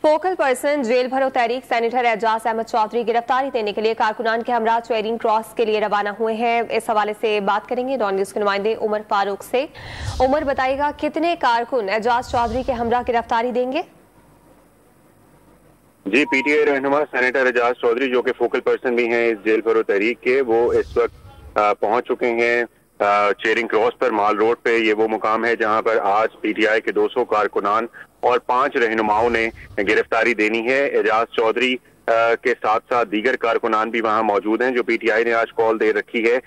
Focal person jail भरो तहरीक senator Ejaz Ahmad Chaudhary गिरफ्तारी देने के लिए कारकुनान के हमरा चेरिंग क्रॉस के लिए रवाना हुए हैं। इस हवाले से बात करेंगे डॉन न्यूज के नुमाइंदे उमर फारूक से। उमर, बताइएगा कितने कारकुन एजाज चौधरी के हमरा गिरफ्तारी देंगे? जी, पीटीआई रहनुमा सेनेटर एजाज चौधरी जो कि फोकल पर्सन भी हैं इस जेल भरो तहरीक के, वो इस वक्त पहुंच चुके हैं चेरिंग क्रॉस पर, माल रोड पे। ये वो मुकाम है जहां पर आज पीटीआई के 200 कारकुनान और 5 रहनुमाओं ने गिरफ्तारी देनी है। एजाज चौधरी के साथ साथ दीगर कारकुनान भी वहां मौजूद हैं जो पीटीआई ने आज कॉल दे रखी है।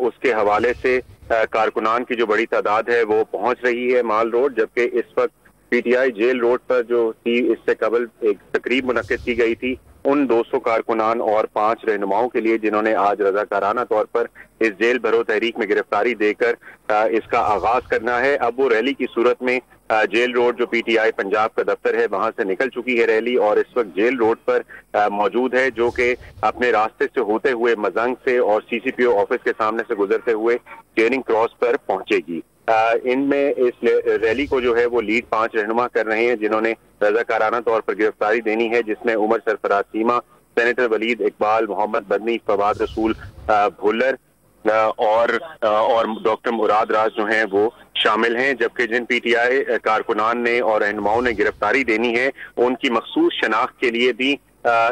उसके हवाले से कारकुनान की जो बड़ी तादाद है वो पहुंच रही है माल रोड, जबकि इस वक्त पीटीआई जेल रोड पर जो थी, इससे कबल एक तकरीब मुनक्किद की गई थी उन 200 कारकुनान और 5 रहनुमाओं के लिए जिन्होंने आज रजाकाराना तौर पर इस जेल भरो तहरीक में गिरफ्तारी देकर इसका आगाज करना है। अब वो रैली की सूरत में जेल रोड जो पीटीआई पंजाब का दफ्तर है वहां से निकल चुकी है रैली, और इस वक्त जेल रोड पर मौजूद है, जो कि अपने रास्ते से होते हुए मजंग से और सीसीपीओ ऑफिस के सामने से गुजरते हुए चेरिंग क्रॉस पर पहुंचेगी। इनमें इस रैली को जो है वो लीड 5 रहनुमा कर रहे हैं जिन्होंने रजाकाराना तौर पर गिरफ्तारी देनी है, जिसमें उमर सरफराज सीमा, सेनेटर वलीद इकबाल, मोहम्मद बदनी, फवाद रसूल भुल्लर और डॉक्टर मुराद राज जो हैं वो शामिल हैं। जबकि जिन पीटीआई कारकुनान ने और रहनुमाओं ने गिरफ्तारी देनी है उनकी मखसूस शनाख्त के लिए भी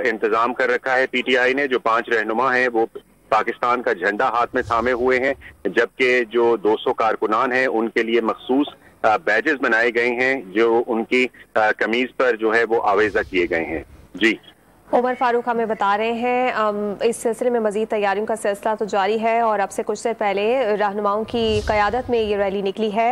इंतजाम कर रखा है पीटीआई ने। जो 5 रहनुमा हैं वो पाकिस्तान का झंडा हाथ में थामे हुए हैं, जबकि जो 200 कारकुनान हैं उनके लिए मखसूस बैजेस बनाए गए हैं जो उनकी कमीज पर जो है वो आवेजा किए गए हैं। जी, उमर फारूक हमें बता रहे हैं इस सिलसिले में मजीद तैयारियों का सिलसिला तो जारी है और अब से कुछ देर पहले रहनुमाओं की क़यादत में ये रैली निकली है।